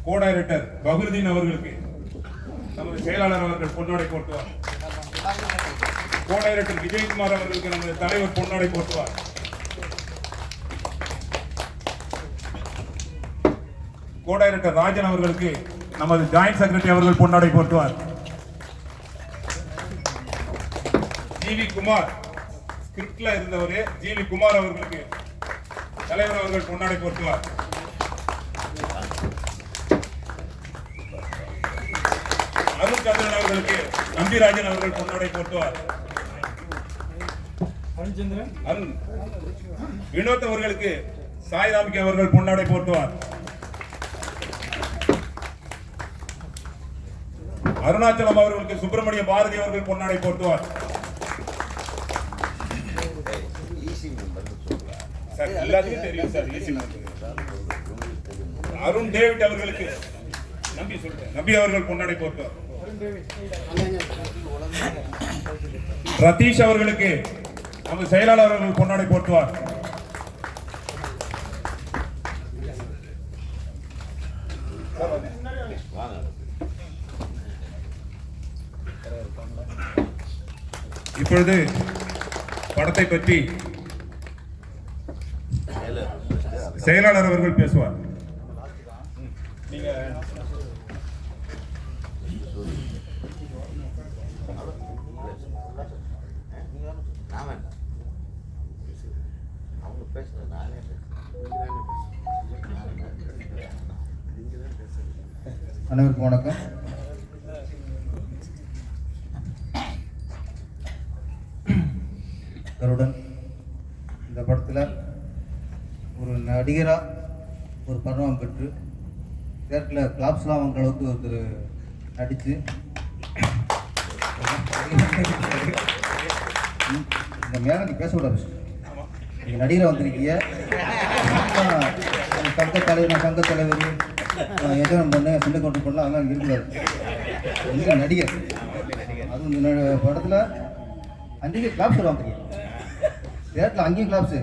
Co director Bakurudeen அவர்களுக்கு நமது செயலாளர் அவர்கள் பொன்னாடை போட்டுவார். கோ டைரக்டர் விஜயகுமார் அவர்களுக்கு நமது தலைவர் பொன்னாடை போட்டுவார். கோ டைரக்டர் ராஜன் அவர்களுக்கு நமது ஜாயிண்ட் செக்ரட்டரி அவர்கள் பொன்னாடை போட்டுவார். ஜிவி குமார் ஸ்கிரிப்ட்ல இருந்தவரே ஜிவி குமார் அவர்களுக்கு தலைவர் அவர்கள் பொன்னாடை போட்டுவார். அருண் சந்திரன் அவர்களுக்கு நம்பிராஜன் அவர்கள் பொன்னாடை போட்டுவார். அருண் வினோத் அவர்களுக்கு சாய்ராமிக்கு அவர்கள் பொன்னாடை போட்டுவார். அருணாச்சலம் அவர்களுக்கு சுப்பிரமணிய பாரதி அவர்கள் பொன்னாடை போட்டுவார். எல்லாத்துக்கும் தெரியும் சார். அருண் டேவிட் அவர்களுக்கு நம்பி அவர்கள் பொன்னாடை போட்டுவார். ரதீஷ் அவர்களுக்கு நமது செயலாளர் அவர்கள் பொன்னாடை போட்டுவார். இப்பொழுது படத்தை பற்றி செயலாளர் அவர்கள் பேசுவார். அனைவருக்கும் வணக்கம். கருடன் இந்த படத்தில் ஒரு நடிகராக ஒரு பருவம் பெற்று தேட்டரில் கிளாப்ஸ்லாம் வாங்குற அளவுக்கு ஒருத்தர் நடித்து இந்த மேலே நீ பேச விடாது. நீங்கள் நடிகராக வந்திருக்கீங்க. சங்க தலைவர் எஜமான் பண்ண சொந்த கவுண்டர் பண்ணலாம் அதெல்லாம் இருக்கக்கூடாது. நீங்கள் நடிகர். அதுவும் இந்த படத்தில் அன்றைக்கி கிளாப்ஸ் வாங்குறீங்க. தேட்டரில் அங்கேயும் கிளாப்ஸு,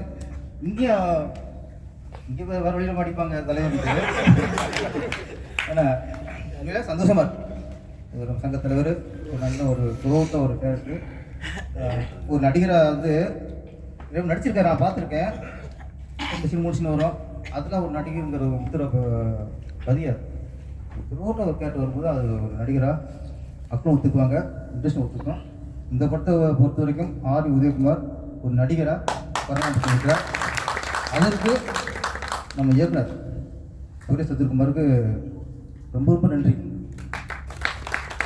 இங்கே வேறு வழியில் மாட்டிப்பாங்க தலைவருக்கு. ஆனால் உண்மையிலே சந்தோஷமாக இருக்குது. ஒரு சங்க தலைவர் ஒரு நல்ல ஒரு குரோத்த ஒரு கேரக்டர். ஒரு நடிகராக வந்து நடிச்சிருக்காரு. நான் பார்த்துருக்கேன். 2 சீன் 3 சீன் வரும். அதில் ஒரு நடிகருங்கிற ஒரு முத்திர பதியாது. குரோட்ட ஒரு கேரக்டர் வரும்போது அது ஒரு நடிகராக மக்களும் ஒத்துக்குவாங்க, இன்ட்ரெஸ்டும் ஒத்துக்கும். இந்த படத்தை பொறுத்த வரைக்கும் ஆர் உதயகுமார் ஒரு நடிகராக பராமரிச்சிருக்கிறார். அதற்கு நம்ம இயக்குனர் சுரேஷ் சந்திரகுமாருக்கு ரொம்ப ரொம்ப நன்றி.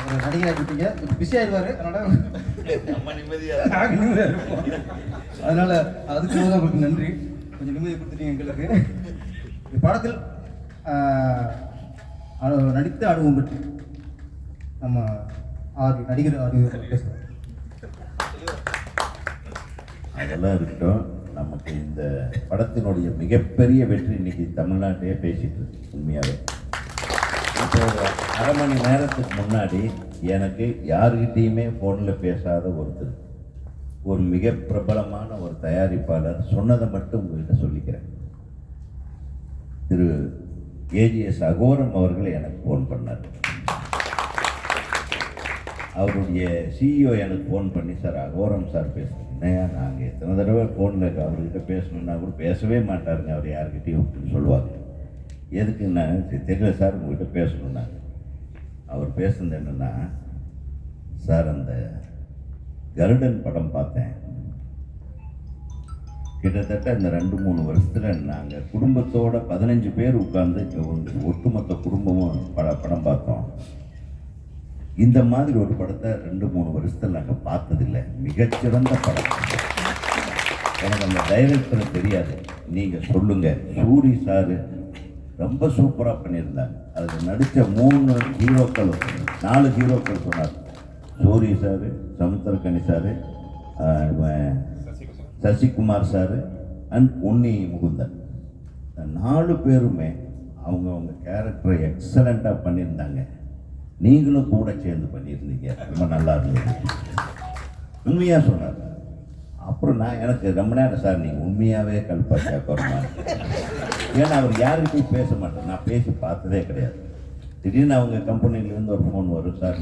ஒரு நடிகராக கொடுத்தீங்க. கொஞ்சம் பிஸி ஆயிடுவார். அதனால் அதுக்கு உங்களுக்கு நன்றி. கொஞ்சம் நிம்மதியை கொடுத்துட்டீங்க எங்களுக்கு. படத்தில் நடித்த அனுபவம் பற்றி நம்ம நடிகர் பேசுகிறோம். அதெல்லாம் இருக்கட்டும். நமக்கு இந்த படத்தினுடைய மிகப்பெரிய வெற்றி இன்னைக்கு தமிழ்நாட்டையே பேசிட்டு இருக்கு. உண்மையாகவே இப்போ 1/2 மணி நேரத்துக்கு முன்னாடி எனக்கு யாருக்கிட்டேயுமே ஃபோனில் பேசாத ஒருத்தர், ஒரு மிக பிரபலமான ஒரு தயாரிப்பாளர் சொன்னதை மட்டும் உங்கள்கிட்ட சொல்லிக்கிறேன். திரு ஏஜிஎஸ் அகோரம் அவர்கள் எனக்கு ஃபோன் பண்ணார். அவருடைய சிஇஓ எனக்கு ஃபோன் பண்ணி, சார் அகோரம் சார் பேசுகிறேன். என்னையா நாங்கள் எத்தனை தடவை ஃபோனில் அவர்கிட்ட பேசணுன்னா கூட பேசவே மாட்டாருங்க அவர் யாருக்கிட்டையும் அப்படின்னு சொல்லுவாங்க. எதுக்குன்னா தெரியல சார் உங்கள்கிட்ட பேசணுன்னா. அவர் பேசுனது என்னென்னா, சார் அந்த கருடன் படம் பார்த்தேன். கிட்டத்தட்ட இந்த 2-3 வருஷத்தில் நாங்கள் குடும்பத்தோடு 15 பேர் உட்கார்ந்து ஒட்டுமொத்த குடும்பமும் படம் பார்த்தோம். இந்த மாதிரி ஒரு படத்தை 2-3 வருஷத்தில் நாங்கள் பார்த்ததில்லை. மிகச்சிறந்த படம். எனக்கு அந்த டைரக்டரை தெரியாது, நீங்கள் சொல்லுங்கள். சூரி சார் ரொம்ப சூப்பராக பண்ணியிருந்தாங்க. அதில் நடித்த 3 ஹீரோக்கள் 4 ஹீரோக்கள் சொன்னார். Soori sir, Samuthirakani sir, Sasikumar sir and Unni Mukundan. 4 பேருமே அவங்க கேரக்டரை எக்ஸலண்ட்டாக பண்ணியிருந்தாங்க. நீங்களும் கூட சேர்ந்து பண்ணியிருந்தீங்க. ரொம்ப நல்லா இருந்தது. உண்மையாக சொன்னார். அப்புறம் எனக்கு ரொம்ப நேரம், சார் நீங்கள் உண்மையாகவே கல்பாச்சா போகிறோமா? ஏன்னா அவர் யாருக்கிட்டையும் பேச மாட்டேன். நான் பேசி பார்த்ததே கிடையாது. திடீர்னு அவங்க கம்பெனிலேருந்து ஒரு ஃபோன் வரும், சார்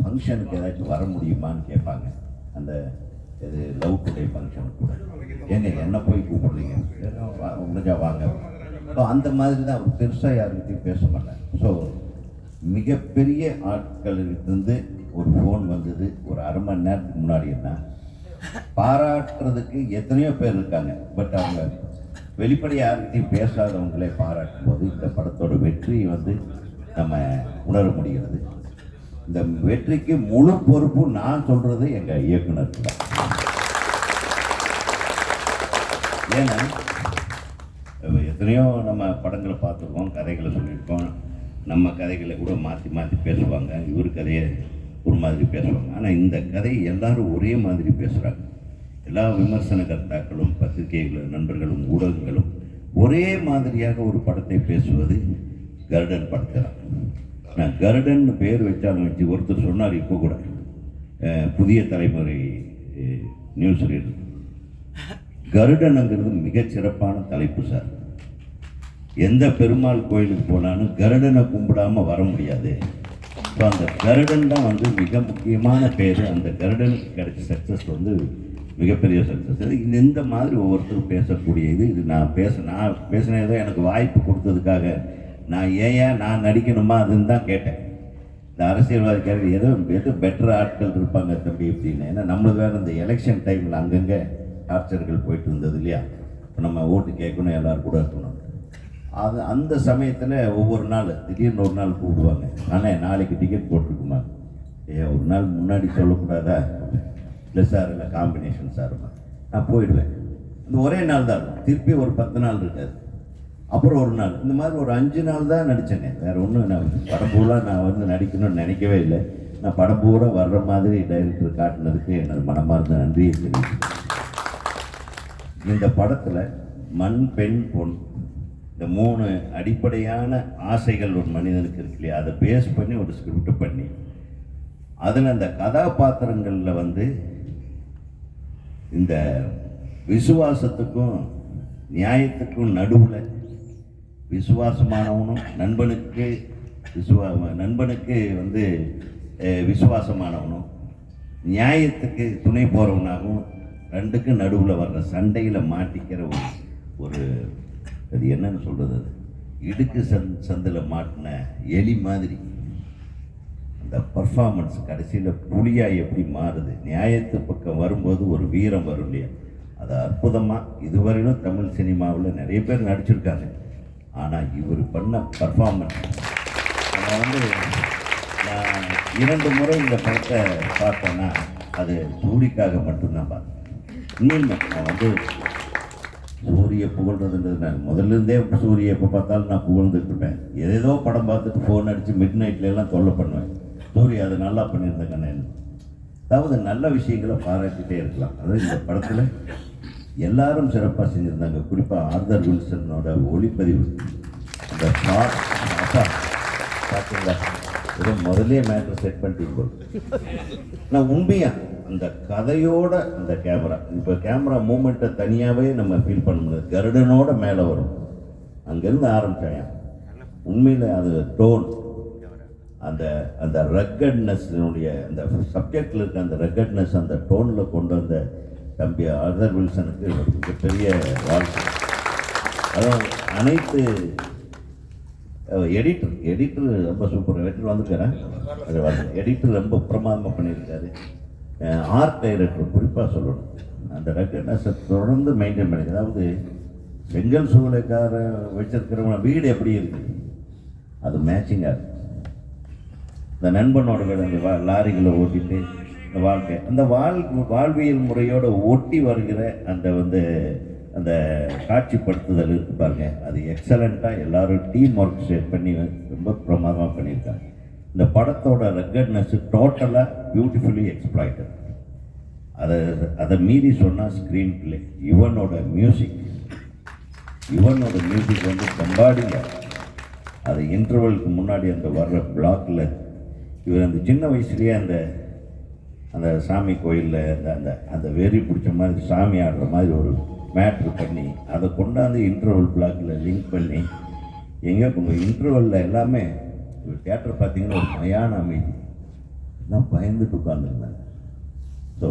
ஃபங்க்ஷனுக்கு ஏதாச்சும் வர முடியுமான்னு கேட்பாங்க. அந்த இது லவ் டுடே ஃபங்க்ஷன் கூட ஏங்க என்ன போய் கூப்பிடுறீங்க, முடிஞ்சா வாங்க. ஸோ அந்த மாதிரி தான் அவர் பெருசாக யாருக்கிட்டையும் பேச மாட்டாங்க. ஸோ மிகப்பெரிய ஆட்களிலிருந்து ஒரு ஃபோன் வந்தது ஒரு அரை மணி நேரத்துக்கு முன்னாடின்னா பாராட்டுறதுக்கு எத்தனையோ பேர் இருக்காங்க. பட் அவங்க வெளிப்படையாக யாருக்கிட்டையும் பேசாதவங்களே பாராட்டும் போது இந்த படத்தோட வெற்றியை வந்து நம்ம உணர முடிகிறது. இந்த வெற்றிக்கு முழு பொறுப்பு நான் சொல்கிறது எங்கள் இயக்குனருக்கு தான். ஏன்னா எத்தனையோ நம்ம படங்களை பார்த்துருக்கோம், கதைகளை சொல்லியிருக்கோம். நம்ம கதைகளை கூட மாற்றி மாற்றி பேசுவாங்க, இவர் கதையை ஒரு மாதிரி பேசுவாங்க. ஆனால் இந்த கதையை எல்லாரும் ஒரே மாதிரி பேசுகிறாங்க. எல்லா விமர்சனகர்த்தாக்களும் பத்திரிகைகளும் நண்பர்களும் ஊடகங்களும் ஒரே மாதிரியாக ஒரு படத்தை பேசுவது கருடன் படத்தை தான். நான் கருடன் பேர் வச்சாலும் வச்சு ஒருத்தர் சொன்னார் இப்போ கூட புதிய தலைமுறை நியூஸ் ரீடர், கருடனுங்கிறது மிகச்சிறப்பான தலைப்பு சார். எந்த பெருமாள் கோயிலுக்கு போனாலும் கருடனை கும்பிடாமல் வர முடியாது. ஸோ அந்த கருடன் தான் வந்து மிக முக்கியமான பேர். அந்த கருடனுக்கு கிடைச்ச சக்ஸஸ் வந்து மிகப்பெரிய சக்ஸஸ். இந்த மாதிரி ஒவ்வொருத்தரும் பேசக்கூடிய இது நான் பேசினதோ எனக்கு வாய்ப்பு கொடுத்ததுக்காக நான் ஏன் நான் நடிக்கணுமா அதுன்னு தான் கேட்டேன். இந்த அரசியல்வாதி கேட்க எது பெட்டர் ஆட்கள் இருப்பாங்க தம்பி அப்படின்னு. ஏன்னா நம்மளுக்கு வேறு இந்த எலெக்ஷன் டைமில் அங்கங்கே டார்ச்சர்கள் போயிட்டு இருந்தது இல்லையா. இப்போ நம்ம ஓட்டு கேட்கணும், எல்லோரும் கூட இருக்கணும். அது அந்த சமயத்தில் ஒவ்வொரு நாள் திடீர்னு ஒரு நாள் கூப்பிடுவாங்க, ஆனால் நாளைக்கு டிக்கெட் போட்டிருக்குமா, ஒரு நாள் முன்னாடி சொல்லக்கூடாதா, இல்லை சார் இல்லை காம்பினேஷன் சார்மா, நான் போயிடுவேன். இந்த ஒரே நாள் தான் இருக்கும், திருப்பி ஒரு 10 நாள் இருக்காது, அப்புறம் ஒரு நாள், இந்த மாதிரி ஒரு 5 நாள் தான் நடித்தேங்க. வேறு ஒன்றும் நான் படம் பூரா நான் வந்து நடிக்கணும்னு நினைக்கவே இல்லை. நான் படம் பூரா வர்ற மாதிரி டைரக்டர் காட்டினதுக்கு எனது மனமார்ந்த நன்றியை தெரிவிக்கிறேன். இந்த படத்தில் மண் பெண் பொன் இந்த 3 அடிப்படையான ஆசைகள் ஒரு மனிதனுக்கு இருக்கு இல்லையா, அதை பேஸ் பண்ணி ஒரு ஸ்கிரிப்ட் பண்ணி அதில் அந்த கதாபாத்திரங்களில் வந்து இந்த விசுவாசத்துக்கும் நியாயத்துக்கும் நடுவில் விசுவாசமானவனும் நண்பனுக்கு வந்து விசுவாசமானவனும் நியாயத்துக்கு துணை போகிறவனாகவும் 2க்கும் நடுவில் வர்ற சண்டையில் மாட்டிக்கிற ஒரு அது என்னன்னு சொல்கிறது, அது இடுக்கு சந்தில் மாட்டின எலி மாதிரி அந்த பர்ஃபார்மன்ஸ் கடைசியில் புலியாக எப்படி மாறுது, நியாயத்து பக்கம் வரும்போது ஒரு வீரம் வரும் இல்லையா, அது அற்புதமாக இதுவரையிலும் தமிழ் சினிமாவில் நிறைய பேர் நடிச்சிருக்காங்க. ஆனால் இவர் பண்ண பர்ஃபார்மன்ஸ் நான் வந்து நான் 2 முறை இந்த படத்தை பார்த்தேன்னா அது சூரிக்காக மட்டும்தான் பார்த்தேன். இன்னும் நான் வந்து சூரிய புகழ்றதுன்றது நான் முதல்லேருந்தே சூரிய எப்போ பார்த்தாலும் நான் புகழ்ந்துட்டு இருப்பேன். ஏதேதோ படம் பார்த்துட்டு ஃபோன் அடித்து மிட் நைட்லலாம் தொல்லை பண்ணுவேன், சூரிய அதை நல்லா பண்ணியிருந்தேங்கண்ணே. அதாவது நல்ல விஷயங்களை பாராட்டிகிட்டே இருக்கலாம். அதாவது இந்த படத்தில் எல்லாரும் சிறப்பாக செஞ்சுருந்தாங்க. குறிப்பாக ஆர்தர் வில்சனோட ஒளிப்பதிவு அந்த பார்த்தீங்களா, ஏதோ முதலே மேட்ரு செட் பண்ணிட்டீங்க. நான் உண்மையாக அந்த கதையோட அந்த கேமரா, இப்போ கேமரா மூமெண்ட்டை தனியாகவே நம்ம ஃபீல் பண்ண முடியாது. கருடனோட மேலே வரும், அங்கேருந்து ஆரம்பித்தேன். உண்மையில் அது டோன், அந்த அந்த ரக்கட்னஸ்னுடைய அந்த சப்ஜெக்டில் இருக்க அந்த ரக்கட்னஸ் அந்த டோனில் கொண்டு வந்த தம்பி ஆர்தர் வில்சனுக்கு மிகப்பெரிய வாழ்க்கை. அதாவது அனைத்து எடிட்டர் ரொம்ப சூப்பர். எடிட்டர் வந்துருக்காரன், அது எடிட்டர் ரொம்ப பிரமாதமாக பண்ணியிருக்காரு. ஆர்ட் டைரக்டர் குறிப்பாக சொல்லணும், அந்த ரக்கட்னஸை தொடர்ந்து மெயின்டைன் பண்ணி. அதாவது செங்கல் சூளைக்கார வச்சிருக்கிறவங்க வீடு எப்படி இருக்குது அது மேட்சிங்காக இருக்குது. இந்த நண்பனோட வீடு அந்த லாரிகளை ஓட்டிட்டு இந்த வாழ்க்கை அந்த வாழ்வியல் முறையோடு ஒட்டி வருகிற அந்த வந்து அந்த காட்சிப்படுத்துதல் இருக்கு பாருங்க, அது எக்ஸலண்ட்டாக எல்லாரும் டீம் ஒர்க் ஷேர் பண்ணி ரொம்ப பிரமாதமாக பண்ணியிருக்காங்க. இந்த படத்தோட ரெக்கட்னஸ் டோட்டலாக பியூட்டிஃபுல்லி எக்ஸ்ப்ளாய்டட். அதை மீறி சொன்னால் ஸ்க்ரீன் பிளே, யுவனோட மியூசிக் வந்து கம்பாடிங்க. அது இன்டர்வலுக்கு முன்னாடி அந்த வர்ற பிளாக்கில் இவர் அந்த சின்ன வயசுலேயே அந்த சாமி கோயிலில் அந்த அந்த வெறி பிடிச்ச மாதிரி சாமி ஆடுற மாதிரி ஒரு மேட்ரு பண்ணி அதை கொண்டாந்து இன்டர்வல் பிளாக்கில் லிங்க் பண்ணி எங்கே இன்டர்வலில் எல்லாமே தியேட்டர் பார்த்தீங்கன்னா ஒரு மயான அமைதி, எல்லாம் பயந்துட்டு உட்கார்ந்துருந்தாங்க. ஸோ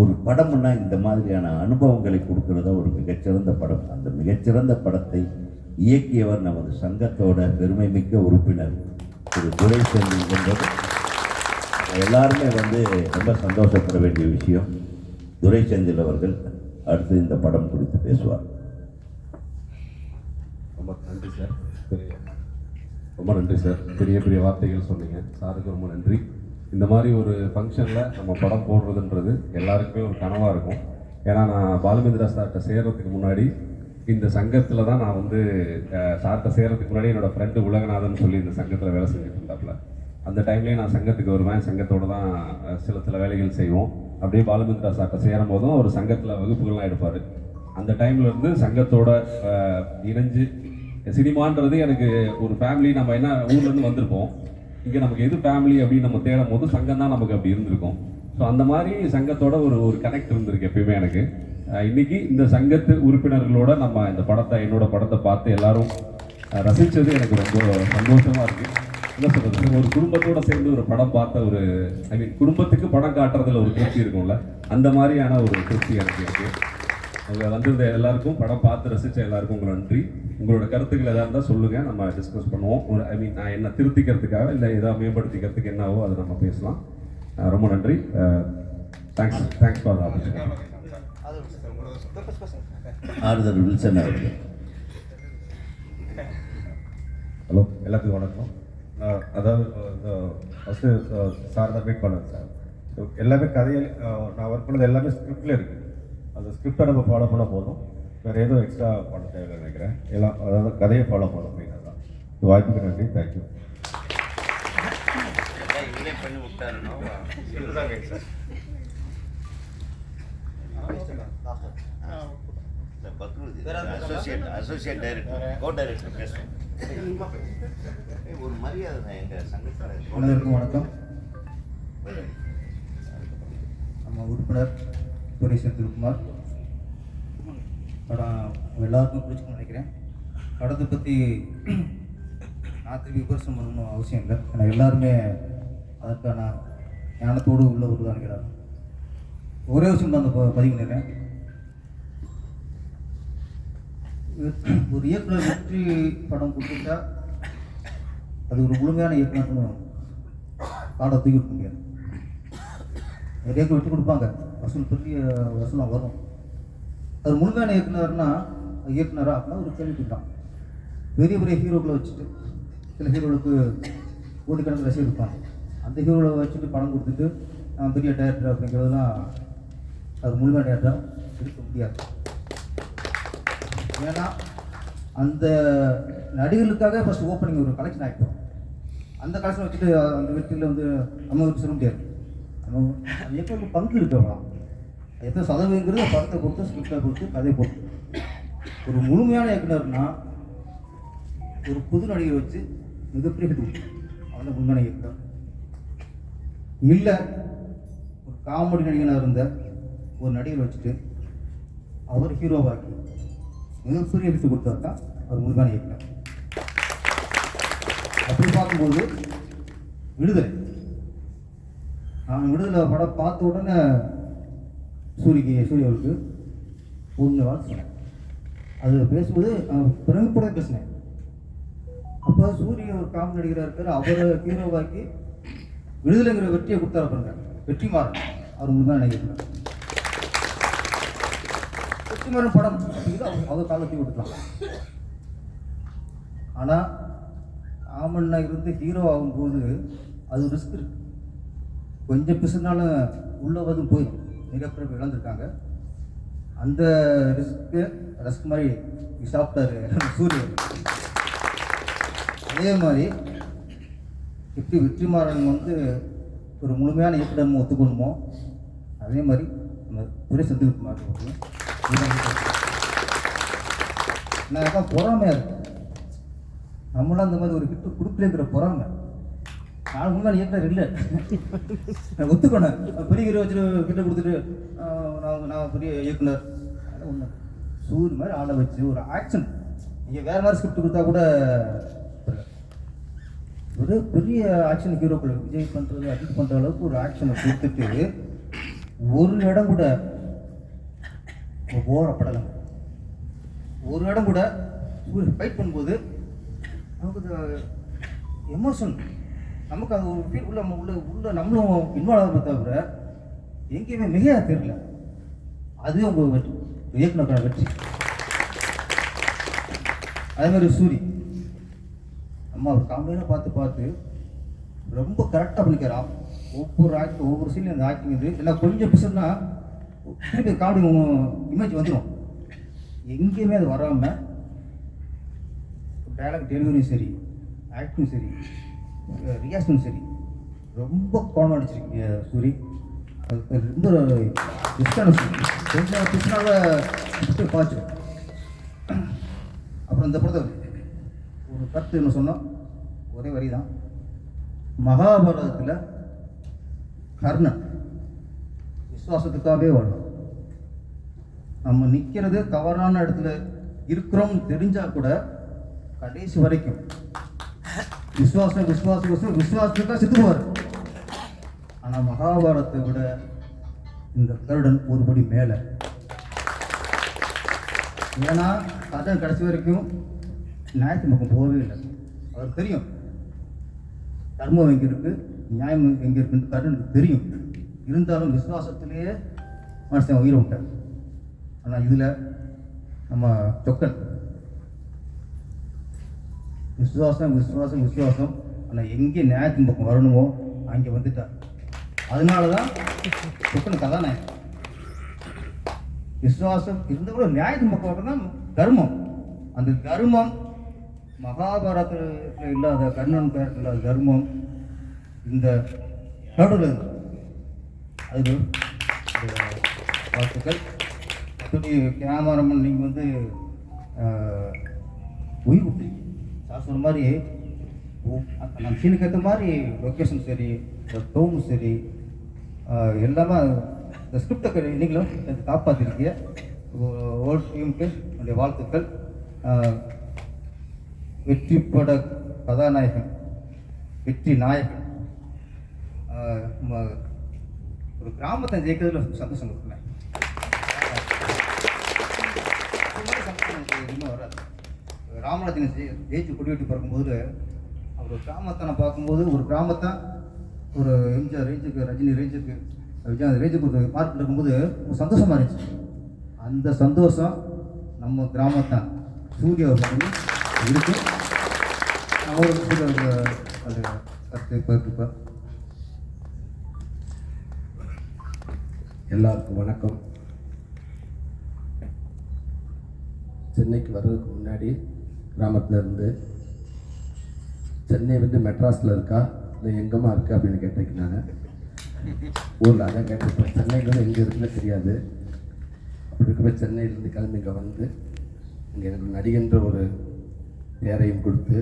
ஒரு படம்னா இந்த மாதிரியான அனுபவங்களை கொடுக்கறதா ஒரு மிகச்சிறந்த படம். அந்த மிகச்சிறந்த படத்தை இயக்கியவர் நமது சங்கத்தோட பெருமை மிக்க உறுப்பினர் திரு துரை செந்தில் என்பது எல்லாருமே ரொம்ப சந்தோஷப்பட வேண்டிய விஷயம். துரை செந்தில் அவர்கள் அடுத்து இந்த படம் குறித்து பேசுவார். ரொம்ப நன்றி சார். ரொம்ப நன்றி சார். பெரிய பெரிய வார்த்தைகள் சொன்னீங்க. சாருக்கு ரொம்ப நன்றி. இந்த மாதிரி ஒரு ஃபங்க்ஷனில் நம்ம படம் போடுறதுன்றது எல்லாருக்குமே ஒரு கனவாக இருக்கும். ஏன்னா நான் பாலுமேந்திரா சார்கிட்ட சேர்கிறதுக்கு முன்னாடி இந்த சங்கத்தில் தான் நான் சார்கிட்ட சேர்கிறதுக்கு முன்னாடி என்னோடய ஃப்ரெண்டு உலகநாதன் சொல்லி இந்த சங்கத்தில் வேலை செஞ்சுட்டு இருந்தாப்புல. அந்த டைம்லேயே நான் சங்கத்துக்கு வருவேன். சங்கத்தோடு தான் சில வேலைகள் செய்வோம். அப்படியே பாலுமேந்திரா சார்கிட்ட சேரும் போதும் ஒரு சங்கத்தில் வகுப்புகள்லாம் எடுப்பார். அந்த டைம்லேருந்து சங்கத்தோட இணைஞ்சு சினிமான்றது எனக்கு ஒரு ஃபேமிலி. நம்ம என்ன ஊர்லேருந்து வந்திருப்போம், இங்கே நமக்கு எது ஃபேமிலி அப்படின்னு நம்ம தேடும் போது சங்கம் தான் நமக்கு அப்படி இருந்திருக்கும். ஸோ அந்த மாதிரி சங்கத்தோட ஒரு கனெக்ட் இருந்திருக்கு எப்பயுமே எனக்கு. இன்னைக்கு இந்த சங்கத்து உறுப்பினர்களோட நம்ம இந்த படத்தை, என்னோட படத்தை பார்த்து எல்லாரும் ரசித்தது எனக்கு ரொம்ப சந்தோஷமாக இருக்குது. என்ன சொல்கிறது, ஒரு குடும்பத்தோடு சேர்ந்து ஒரு படம் பார்த்த குடும்பத்துக்கு படம் காட்டுறதுல ஒரு திருப்தி இருக்கும்ல, அந்த மாதிரியான ஒரு திருப்தி எனக்கு இருக்குது. அவங்க வந்திருந்த எல்லாருக்கும், படம் பார்த்து ரசித்த எல்லாருக்கும் உங்களை நன்றி. உங்களோட கருத்துக்கள் எதாக இருந்தால் சொல்லுங்கள், நம்ம டிஸ்கஸ் பண்ணுவோம். நான் என்ன திருத்திக்கிறதுக்காக இல்லை எதாவது மேம்படுத்திக்கிறதுக்கு என்னவோ அதை நம்ம பேசலாம். ரொம்ப நன்றி. Thanks for the opportunity. ஆறுதல் வில்சன் அவர்கள். ஹலோ, எல்லாத்துக்கும் வணக்கம். அதாவது ஃபஸ்ட்டு சார் தான் மீட் பண்ணேன் சார். எல்லாமே கதையில் நான் ஒர்க் பண்ணது எல்லாமே ஸ்கிரிப்டில் இருக்குது. அந்த ஸ்கிரிப்டை நம்ம ஃபாலோ பண்ண போதும், வேறு எதுவும் எக்ஸ்ட்ரா பண்ண தேவையில்லை நினைக்கிறேன். எல்லாம் அதாவது கதையை ஃபாலோ பண்ண அப்படின்னா தான். வாய்ப்புக்கு நன்றி. Thank you. Associate director, co director பேசுகிறேன். ஒரு மரியாதை எங்கள் சங்கத்தில். அனைவருக்கும் வணக்கம். நம்ம உறுப்பினர் துரை செந்தில்குமார். படம் எல்லாருக்கும் பிடிச்சுன்னு நினைக்கிறேன். படத்தை பற்றி நான் திருப்பி விமர்சனம் பண்ணணும் அவசியம் இல்லை. ஏன்னா எல்லாருமே அதற்கான ஞானத்தோடு உள்ளவர் தான் நினைக்கிறார். ஒரே விஷயம் தான் அந்த பதிவு பண்ணிடுறேன். ஒரு இயக்குனர் வெற்றி படம் கொடுத்துட்டா அது ஒரு முழுமையான இயக்குனர்னு காலை தூக்கி கொடுக்க முடியாது. நிறைய இயக்குனர் வெற்றி கொடுப்பாங்க, வசூல் பெரிய வசூலாக வரும். அது முழுமையான இயக்குனராக அப்படின்னா ஒரு கேள்வி தான். பெரிய பெரிய ஹீரோக்களை வச்சுட்டு சில ஹீரோவுக்கு கோடிக்கணக்கில் ரசிகர் இருப்பாங்க. அந்த ஹீரோவை வச்சுட்டு படம் கொடுத்துட்டு பெரிய டேரக்டர் அப்படிங்கிறதுலாம் அது முழுமையான டேரக்டராக இருக்க முடியாது. ஏன்னா அந்த நடிகர்களுக்காக ஃபஸ்ட் ஓப்பனிங் ஒரு கலெக்ஷன் ஆகிட்டோம். அந்த கலெக்ஷன் வச்சுட்டு அந்த வெற்றியில் நம்ம சொல்ல முடியாது. நம்ம எப்போ பங்கு இருக்கு அவ்வளோ எத்தனை சதவீதங்கிறது படத்தை பொறுத்து, ஸ்கிரிப்டை பொறுத்து, கதையை பொறுத்து. ஒரு முழுமையான இயக்குனர்னா ஒரு புது நடிகரை வச்சு மிகப்பெரிய ஹிட் அவன் தான் முழுமையான இயக்குனர். இல்லை ஒரு காமெடி நடிகனாக இருந்த ஒரு நடிகரை வச்சுட்டு அவர் ஹீரோவாக்கி மிகப்பெரிய ஹிட் கொடுத்தா தான் அவர் முழுமையான இயக்குனர். அப்படி பார்க்கும்போது விடுதலை, நான் விடுதலை படம் பார்த்த உடனே சூரியவுக்கு ஒன்று வாழ்த்து சொன்னேன். அது பேசும்போது பிரமிப்போட பேசினேன். அப்போ சூரிய ஒரு காமெடி நடிகராக இருக்கார், அவரை ஹீரோவாக்கி விடுதலைங்கிற வெற்றியை கொடுத்தாரு பாருங்க. வெற்றிமாறன் அவர் முழுமையாக நினைக்கிறார். வெற்றிமாறன் படம் அவர் காலத்தையும் கொடுக்கலாம். ஆனால் ஆமண்ணா இருந்து ஹீரோ ஆகும்போது அது ரிஸ்க் இருக்கு. கொஞ்சம் பிசுனாலும் உள்ளவதும் போயிடும். மிகப்பெரிய இழந்திருக்காங்க. அந்த ரிஸ்க் மாதிரி சாப்பிட்டாரு சூரியன். அதே மாதிரி எப்படி வெற்றிமாறன் ஒரு முழுமையான இயக்குனர் ஒத்துக்கணுமோ அதே மாதிரி நம்ம துரை செந்தில்குமார் நான் தான் பொறாமையாக இருக்கு. நம்மளாம் அந்த மாதிரி ஒரு ஹிட்டு கொடுக்கலங்கிற பொறாமை. நான் முன்னாடி இயக்குனர் இல்லை, நான் ஒத்துக்கணும். பெரிய ஹீரோ வச்சுட்டு கிட்ட கொடுத்துட்டு நான் பெரிய இயக்குனர் ஒன்று சூரிய மாதிரி ஆளை வச்சு ஒரு ஆக்ஷன். நீங்கள் வேறு மாதிரி ஸ்கிரிப்ட் கொடுத்தா கூட ஒரு பெரிய ஆக்ஷன் ஹீரோக்கள் விஜய் பண்ணுறது அஜித் பண்ணுற அளவுக்கு ஒரு ஆக்ஷனை கொடுத்துட்டு ஒரு இடம் கூட ஓரப்படலை. ஒரு இடம் கூட ஃபைட் பண்ணும்போது நமக்கு எமோஷன், நமக்கு அது ஒரு ஃபீல் உள்ள நம்மளும் இன்வால்வ் ஆகிறத தவிர எங்கேயுமே மிகையாக தெரியல. அதுவே உங்கள் வெற்றி, இயக்குனருக்கான வெற்றி. அதே மாதிரி சூரி நம்ம அவர் காமெடியாக பார்த்து ரொம்ப கரெக்டாக பண்ணிக்கிறான். ஒவ்வொரு ஆக்டிங் ஒவ்வொரு சீன்லையும் அந்த ஆக்டிங் இது எல்லாம் கொஞ்சம் பிசுனா திருப்பி காமெடி இமேஜ் வந்துடும். எங்கேயுமே அது வராமல் டைலாக் டெலிவரியும் சரி, ஆக்டிங் சரி, ரியாக்ஷனும் சரி ரொம்ப கோணம் அடிச்சிருக்கீங்க சூரி. அது ரொம்ப இஷ்டான கொஞ்சம் பிசுனால பாய்ச்சு. அப்புறம் இந்த படத்தை ஒரு கருத்து என்ன சொன்னோம், ஒரே வரி தான். மகாபாரதத்தில் கர்ணன் விசுவாசத்துக்காகவே வாழும். நம்ம நிற்கிறது தவறான இடத்துல இருக்கிறோம்னு தெரிஞ்சால் கூட கடைசி வரைக்கும் விசுவாசத்துக்காக சித்துவார். ஆனால் மகாபாரதத்தை விட இந்த கருடன் ஒருபடி மேலே. ஏன்னா கதை கடைசி வரைக்கும் நியாயத்தின் பக்கம் போகவே இல்லை. அவருக்கு தெரியும் தர்மம் எங்கே இருக்குது, நியாயம் எங்கே இருக்குன்னு கருடனுக்கு தெரியும். இருந்தாலும் விசுவாசத்திலேயே மனுஷன் உயிரை விட்டார். ஆனால் இதில் நம்ம சொக்கன் விசுவாசம் ஆனால் எங்கே நியாயத்தின் பக்கம் வரணுமோ அங்கே வந்துட்டார். அதனால தான் சொக்கன் கதாநாயகன். விசுவாசம் இருந்த கூட நியாயத்தின் பக்கம் வரதான் தர்மம். அந்த தர்மம் மகாபாரதத்தில் இல்லாத, கர்ணன் பேரத்தில் இல்லாத தர்மம் இந்த கடவுள். அது வாழ்த்துக்கள். அப்படி கேமராமேன் நீங்கள் வந்து உயிர் கொடுத்துருக்கீங்க. சார் சொன்ன மாதிரி நம்ம சீனுக்கு ஏற்ற மாதிரி லொக்கேஷன் சரி, டோமும் சரி, எல்லாமே இந்த ஸ்கிரிப்டை நீங்களும் காப்பாற்றிருக்கீங்க. ஓல்டு டீமுக்கு என்னுடைய வாழ்த்துக்கள். வெற்றி பட கதாநாயகன், வெற்றி நாயகன், ஒரு கிராமத்தை ஜெயிக்கிறதுல சந்தோஷம் கொடுக்குறேன். எதுவுமே வராது. ராமராஜனை ஜெயிச்சு கொடி வெட்டி பார்க்கும்போது அவர் கிராமத்தை நான் பார்க்கும்போது ஒரு கிராமத்தை ஒரு எம்ஜிஆர் ரேஞ்சுக்கு, ரஜினி ரேஞ்சுக்கு, விஜய் ரேஞ்சுக்கு ஒரு மார்க் இருக்கும்போது ஒரு சந்தோஷமாக இருந்துச்சு. அந்த சந்தோஷம் நம்ம கிராமத்தான் சூரிய இருக்கு. அவருக்கு அது கருத்து போயிருப்பார். எல்லாருக்கும் வணக்கம். சென்னைக்கு வர்றதுக்கு முன்னாடி கிராமத்தில் இருந்து சென்னை வந்து மெட்ராஸில் இருக்கா இல்லை எங்கேம்மா இருக்கா அப்படின்னு கேட்டிருக்கிறாங்க. ஊரில் அதான் கேட்டிருப்பேன். சென்னைங்கிறது எங்கே இருக்குன்னு தெரியாது. அப்படி இருக்கப்போ சென்னையிலேருந்து கிளம்பி இங்கே வந்து இங்கே எனக்கு நடிகன்ற ஒரு பேரையும் கொடுத்து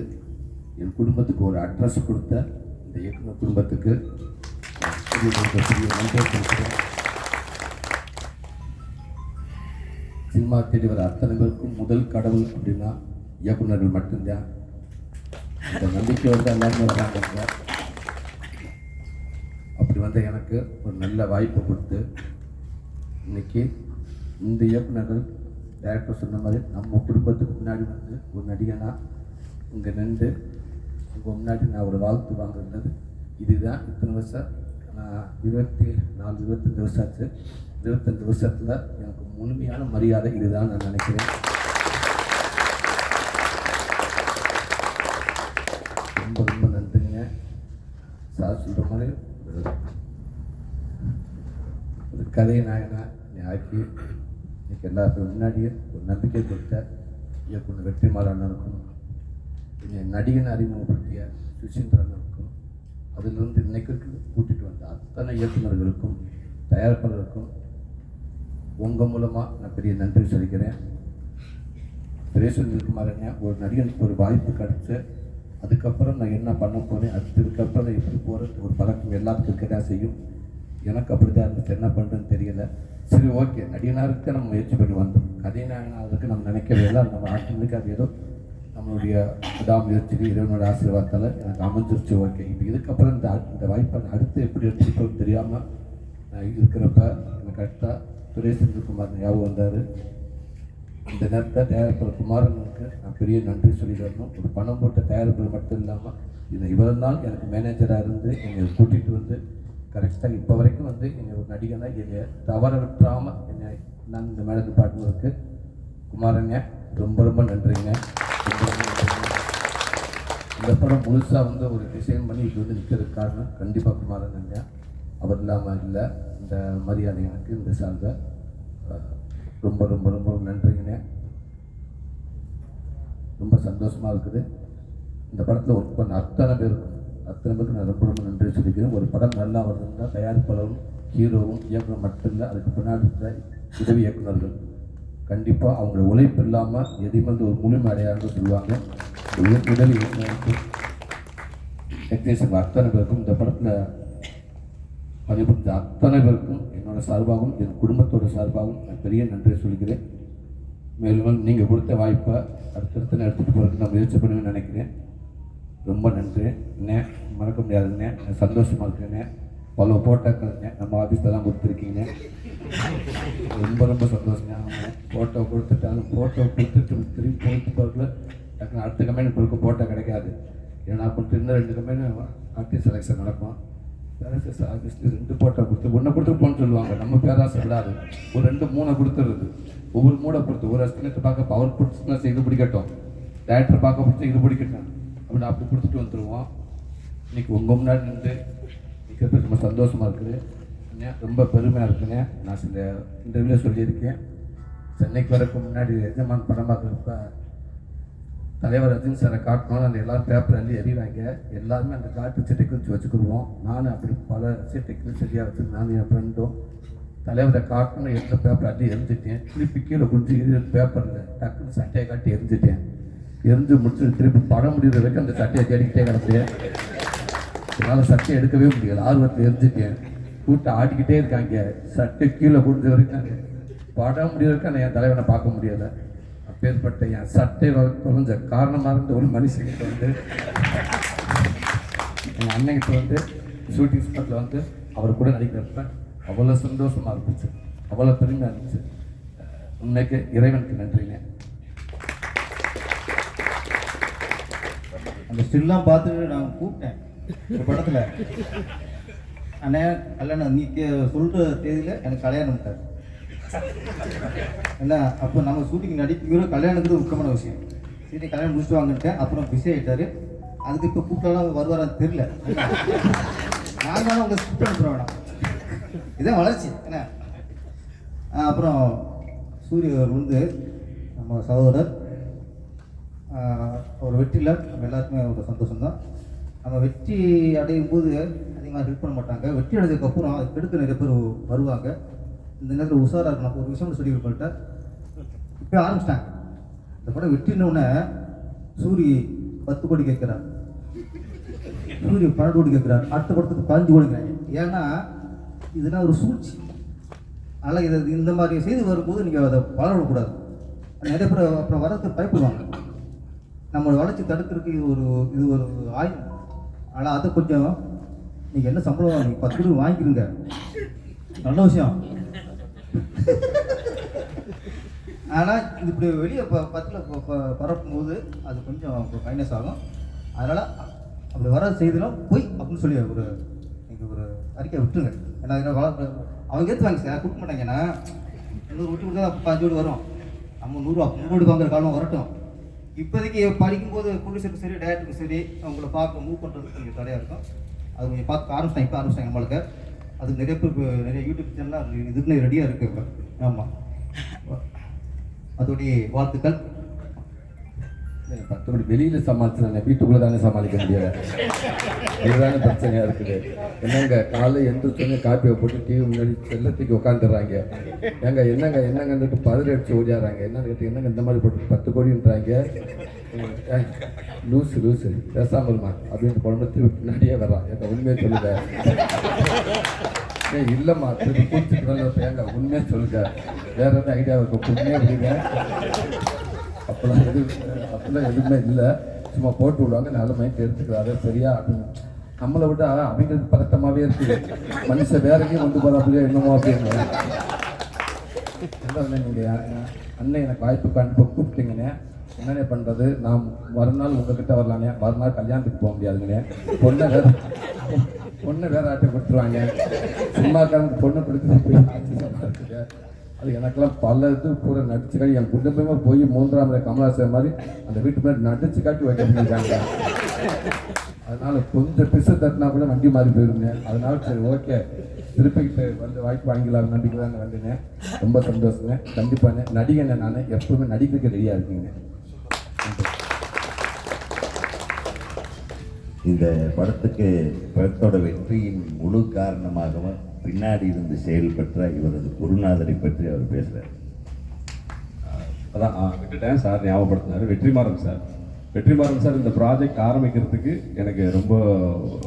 என் குடும்பத்துக்கு ஒரு அட்ரஸ் கொடுத்த இந்த இயக்குனர் குடும்பத்துக்கு நன்றி கொடுக்குறேன். சினிமா தேடி வர அத்தனை பேருக்கும் முதல் கடவுள் அப்படின்னா இயக்குநர்கள் மட்டும்தான். இந்த நம்பிக்கை வந்து எல்லாருமே வராங்க. அப்படி வந்து எனக்கு ஒரு நல்ல வாய்ப்பை கொடுத்து இன்னைக்கு இந்த இயக்குநர்கள் டேரக்டர் சொன்ன மாதிரி நம்ம குடும்பத்துக்கு முன்னாடி வந்து ஒரு நடிகனாக இங்கே நின்று உங்கள் முன்னாடி நான் ஒரு வாழ்த்து வாங்குறது இதுதான். இத்தனை வருஷம் நான் 24-25 வருஷம் ஆச்சு. 25 வருஷத்தில் எனக்கு முழுமையான மரியாதை இதுதான் நான் நினைக்கிறேன். ரொம்ப ரொம்ப நன்றிங்க. சார் சொல்கிற மாதிரி ஒரு கதை நாயனா ஆக்கி இன்னைக்கு எல்லாருக்கும் முன்னாடியே ஒரு நம்பிக்கை கொடுத்த இயக்குனர் வெற்றிமாறன் அண்ணனுக்கும், என்னை நடிகன் அறிமுகப்படுத்திய சுசீந்திரனுக்கும், அதிலிருந்து இன்னைக்கு கூட்டிகிட்டு வந்த அத்தனை இயக்குநர்களுக்கும் தயாரிப்பாளருக்கும் உங்கள் மூலமாக நான் பெரிய நன்றி சொல்லிக்கிறேன். சுரேஷ்குமார் அண்ணா ஒரு நடிகனுக்கு ஒரு வாய்ப்பு கிடச்சி அதுக்கப்புறம் நான் என்ன பண்ண போகிறேன், அதுக்கப்புறம் நான் எப்படி போகிறது ஒரு பழக்கம் எல்லாத்துக்கும் இருக்க தான் செய்யும். எனக்கு அப்படி தான் இருந்துச்சு. என்ன பண்ணுறதுன்னு தெரியல. சரி ஓகே, நடிகனாருக்கு நம்ம முயற்சி பண்ணி வந்தோம். கதை நாயகனாகிறதுக்கு நம்ம நினைக்கவே இல்லை. நம்ம ஆட்டோமேட்டிக்காக அது ஏதோ நம்ம நம்மளுடைய விடாமுயற்சி இறைவனோட ஆசீர்வாதத்தால் எனக்கு அமைஞ்சிருச்சு. ஓகே, இப்போ இதுக்கப்புறம் இந்த வாய்ப்பை அடுத்து எப்படி எடுத்துக்கிட்டோன்னு தெரியாமல் நான் இருக்கிறப்ப எனக்கு கரெக்டாக சுரேந்திரகுமார் ஞாபகம் வந்தார். இந்த நேரத்தில் தயாரிப்பாளர் குமாரனுக்கு நான் பெரிய நன்றி சொல்லி தரணும். ஒரு பணம் போட்ட தயாரிப்பாளர் மட்டும் இல்லாமல் இவ்வளவு நாள் எனக்கு மேனேஜராக இருந்து என்னை கூட்டிகிட்டு வந்து கரெக்டாக இப்போ வரைக்கும் வந்து என்னை ஒரு நடிகனாக என்னை தவற விட்டுறாமல் என்னை நான் இந்த மேனேஜர் பார்ட்னருக்கு குமாரங்க ரொம்ப ரொம்ப நன்றிங்க. இந்த படம் முழுசாக வந்து ஒரு டிசைன் பண்ணி இது வந்து நிற்கிறதுக்கு காரணம் கண்டிப்பாக குமாரங்க. அவர் இல்லாமல் இல்லை. இந்த மரியாதை எனக்கு இந்த சார்ந்த ரொம்ப ரொம்ப ரொம்ப நன்றிங்க. ரொம்ப சந்தோஷமாக இருக்குது. இந்த படத்தில் ஒர்க் பண்ண அத்தனை பேருக்கு நான் ரொம்ப ரொம்ப நன்றி சொல்லிக்கிறேன். ஒரு படம் நல்லா வருதுன்னா தயாரிப்பாளரும் ஹீரோவும் இயக்குனர் மட்டும் இல்லை, அதுக்கு பின்னாடி இருக்கிற உதவி இயக்குநர்கள் கண்டிப்பாக அவங்களோட உழைப்பு இல்லாமல் எதையுமே வந்து ஒரு முழுமை அடையாதுன்னு சொல்லுவாங்க. உதவி இயக்குநருக்கு டெக்னீஷியன் அத்தனை பேருக்கும் இந்த படத்தில் பணிபுரிந்த அத்தனை பேருக்கும் என்னோட சார்பாகவும் என் குடும்பத்தோட சார்பாகவும் நான் பெரிய நன்றியை சொல்லிக்கிறேன். மேலும் நீங்கள் கொடுத்த வாய்ப்பை அடுத்தடுத்து நான் எடுத்துகிட்டு போகிறதுக்கு நான் முயற்சி பண்ணுவேன்னு நினைக்கிறேன். ரொம்ப நன்றி அண்ணே, மறக்க முடியாதுண்ணே. சந்தோஷமாக இருக்குண்ணே. பல ஃபோட்டோக்கள்ண்ணே நம்ம ஆஃபீஸ்லலாம் கொடுத்துருக்கீங்க. ரொம்ப ரொம்ப சந்தோஷங்க. ஃபோட்டோ கொடுத்துட்டாலும் ஃபோட்டோ கொடுத்துட்டு திரும்பி போயிட்டு போகிறதுல டக்குனு அடுத்த கம்பெனி கொடுக்க ஃபோட்டோ கிடைக்காது. ஏன்னா அப்படி இருந்தால் 2 கம்பெனி ஆர்டிஸ்ட் செலெக்ஷன் நடக்கும். பேராசஸ் ஆஃபீஸில் 2 ஃபோட்டோ கொடுத்து ஒன்றை கொடுத்து போன்னு சொல்லுவாங்க. நம்ம பேராசை விடாது, ஒரு 2 3 கொடுத்துருது. ஒவ்வொரு மூடை பொறுத்து ஒரு அஸ்டிமேட் பார்க்க பவர் பிடிச்சுன்னா இது பிடிக்கட்டும், டேரக்டர் பார்க்க பிடிச்சா இது பிடிக்கட்டும் அப்படின்னு அப்படி கொடுத்துட்டு வந்துடுவோம். இன்றைக்கி உங்கள் முன்னாடி நின்று நிற்கிறது ரொம்ப சந்தோஷமாக இருக்குது. ரொம்ப பெருமையாக இருக்குங்க. நான் சில இன்டர்வியூவில் சொல்லியிருக்கேன். சென்னைக்கு வரக்கு முன்னாடி எஜமான் படம் பார்க்குறப்ப தலைவர் ரஜினி சாரை காட்டணும், அந்த எல்லோரும் பேப்பர் அள்ளி எறிவாங்க. எல்லாருமே அந்த காட்டு சீட்டை குறித்து வச்சுக்கிடுவோம். நானும் அப்படி பல சீட்டை சரியாக வச்சு நானும் என் ஃப்ரெண்டும் தலைவரை காட்டணும் எந்த பேப்பர் அள்ளி எரிஞ்சிட்டேன். திருப்பி கீழே கொஞ்சம் பேப்பரில் டக்குன்னு சட்டையை காட்டி எரிஞ்சிட்டேன். எரிஞ்சு முடிச்சு திருப்பி படம் முடிகிற வரைக்கும் அந்த சட்டையை தேடிக்கிட்டே கிடப்பேன். என்னால் சட்டையை எடுக்கவே முடியல, ஆர்வத்தில் எரிஞ்சிட்டேன். கூட்டம் ஆடிக்கிட்டே இருக்காங்க. சட்டை கீழே குடிஞ்ச வரைக்கும் படம் முடிகிற வரைக்கும் என் தலைவனை பார்க்க முடியலை. அப்பேற்பட்ட என் சட்டை தொலைஞ்ச காரணமாக இருந்த ஒரு மனுஷங்கிட்ட வந்து எங்கள் அண்ணங்கிட்ட வந்து ஷூட்டிங் ஸ்பாட்டில் வந்து அவர் கூட நடிக்கிறப்ப அவ்வளோ சந்தோஷமாக இருந்துச்சு, அவ்வளோ பெருமையாக இருந்துச்சு. உண்மைக்கு இறைவனுக்கு நன்றிங்க. அந்த ஸ்டில்லாம் பார்த்துட்டு நான் கூப்பிட்டேன் ஒரு படத்தில், அண்ணே கல்யாணம் நீ சொல்கிற தேதியில் எனக்கு கல்யாணம் இருக்காது என்ன. அப்போ நம்ம ஷூட்டிங் நடிக்கிற கல்யாணத்துக்கு முக்கியமான விஷயம். சரி கல்யாணம் முடிச்சுட்டு வாங்கிட்டேன். அப்புறம் பிஸி ஆகிட்டார். அதுக்கு இப்போ கூப்பிட்டாலும் வருவாரான்னு தெரில. நான் தானே உங்களை ஸ்கிரிப்ட் அனுப்புகிறேன் வேணாம், இதான் வளர்ச்சி என்ன. அப்புறம் சூரியவர் வந்து நம்ம சகோதரர் ஒரு வெற்றியில் நம்ம எல்லாருக்குமே ஒரு சந்தோஷம்தான். நம்ம வெற்றி அடையும் போது அதிகமாக ஹெல்ப் பண்ண மாட்டாங்க. வெற்றி அடைஞ்சதுக்கப்புறம் அதுக்கு எடுக்க நிறைய பேர் வருவாங்க. இந்த நேரத்தில் உஷாராக இருக்கணும். ஒரு விஷயம் சொல்லி கொடுப்பேன்ட்ட இப்போ ஆரம்பிச்சிட்டாங்க. இந்த படம் வெற்றினோடனே சூரி 10 கோடி கேட்குறாரு, சூரிய 12 கோடி கேட்குறாரு, அடுத்த படத்துக்கு 15 கோடி கேட்குறாங்க. ஏன்னா இதெல்லாம் ஒரு சூழ்ச்சி. அதனால் இதை இந்த மாதிரி செய்து வரும்போது நீங்கள் அதை வளரக்கூடாது. நிறைய பேர் அப்புறம் வரதுக்கு பயப்படுவாங்க. நம்மளோட வளர்ச்சி தடுக்கிறதுக்கு இது ஒரு ஆயுதம். ஆனால் அதை கொஞ்சம் நீங்கள் என்ன சம்பளம் நீங்கள் 10 கோடி வாங்கிக்கிடுங்க, நல்ல விஷயம். ஆனால் இது இப்படி வெளியே பத்தில் பரப்பும்போது அது கொஞ்சம் மைனஸ் ஆகும். அதனால் அப்படி வர செய்திலும் போய் அப்படின்னு சொல்லி நீங்கள் ஒரு அறிக்கை விட்டுருங்க. ஏன்னா அவங்க ஏற்றுவாங்க சார், கொடுக்க மாட்டாங்கன்னா 100 விட்டு கொடுத்தா 5 கோடி வரும். நம்ம 100 கோடி வாங்குற காலம் வரட்டும். இப்போதைக்கு படிக்கும்போது ப்ரொடியூசருக்கும் சரி டைரக்டருக்கும் சரி அவங்கள பார்க்க மூவ் பண்ணுறதுக்கு கொஞ்சம் தடையாக இருக்கும். அது கொஞ்சம் பார்க்க ஆரம்பிச்சிட்டாங்க. இப்போ ஆரம்பிச்சிட்டாங்க நம்மளுக்கு. அது நிறைய பேர் நிறைய யூடியூப் சேனல்லாம் இதுக்குன்னு ரெடியாக இருக்குது இப்போ. ஆமாம், அதோடைய வாழ்த்துக்கள். 10 கோடி வெளியில் சமாளிச்சுனாங்க, வீட்டுக்குள்ளே தானே சமாளிக்க முடியலை. இதுதானே பிரச்சனையாக இருக்குது. என்னங்க காலையில் எந்திரிச்சோன்னே காப்பியை போட்டு டிவி முன்னாடி செல்லத்துக்கு உட்காந்துடுறாங்க. என்னங்கன்னுட்டு பதறி அடிச்சு ஓடியாடுறாங்க. என்னன்னு கேட்டு என்னங்க இந்த மாதிரி போட்டு 10 கோடின்றாங்க. லூசு பேசாமல்மா அப்படின்னு குழம்பு முன்னாடியே வர்றான். எங்க உண்மையை சொல்லுங்க. இல்லைம்மா திருப்பி குடிச்சிட்டு எங்க உண்மையை சொல்லுங்க. வேற எதாவது ஐடியா இருக்கும் உண்மையாக அப்படிங்க. அப்போலாம் அப்படிலாம் எதுவுமே இல்லை. சும்மா போட்டு விடுவாங்க, நல்ல மைண்ட் எடுத்துக்கிறாரு சரியா அப்படின்னு. நம்மளை விட அவங்களுக்கு பதட்டமாகவே இருக்குது. மனுஷன் வேற எங்கேயும் வந்து போகிறாப்பிலையோ என்னமோ அப்படின்னு. நீங்கள் அண்ணன் எனக்கு வாய்ப்பு கண்டிப்பாக கூப்பிட்டீங்கண்ணே. என்னென்ன பண்ணுறது, நான் மறுநாள் உங்ககிட்ட வரலானே, மறுநாள் கல்யாணத்துக்கு போக முடியாதுங்கண்ணே. பொண்ணை வேற ஆட்டை கொடுத்துருவாங்க. சினிமாக்காரங்க பொண்ணை கொடுத்து அது எனக்கெல்லாம் பல இது பூரா நடிச்சு காட்டி என் குடும்பமே போய் 3ஆம் முறை கமலாசன் மாதிரி அந்த வீட்டு முன்னாடி நடிச்சு காட்டி வைக்க பண்ணியிருக்காங்க. அதனால கொஞ்சம் பிசு தட்டினா கூட வண்டி மாறி போயிருங்க. அதனால சரி ஓகே திருப்பிக்கிட்டு வந்து வாய்ப்பு வாங்கிக்கலாம் நம்பிக்கை தாங்க வந்தேங்க. ரொம்ப சந்தோஷங்க. கண்டிப்பாங்க நடிகனை நான் எப்பவுமே நடிக்கிறதுக்கு ரெடியாக இருக்கீங்க. இந்த படத்தோட வெற்றியின் முழு காரணமாகவும் பின்னாடி இருந்து செயல்பட்ட இவரது குருநாதரை பற்றி அவர் பேசுகிறார். அதான் விட்டுட்டேன் சார், ஞாபகப்படுத்தினார். வெற்றிமாறன் சார் இந்த ப்ராஜெக்ட் ஆரம்பிக்கிறதுக்கு எனக்கு ரொம்ப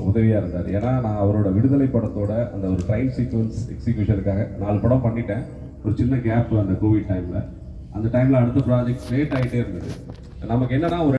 உதவியாக இருந்தார். ஏன்னா நான் அவரோட விடுதலை படத்தோட அந்த ஒரு ட்ரைன் சீக்வன்ஸ் எக்ஸிக்யூஷனுக்காக 4 படம் பண்ணிட்டேன். ஒரு சின்ன கேப் அந்த கோவிட் டைமில். அந்த டைமில் அடுத்த ப்ராஜெக்ட் லேட் ஆகிட்டே இருந்தது. நமக்கு என்னன்னா ஒரு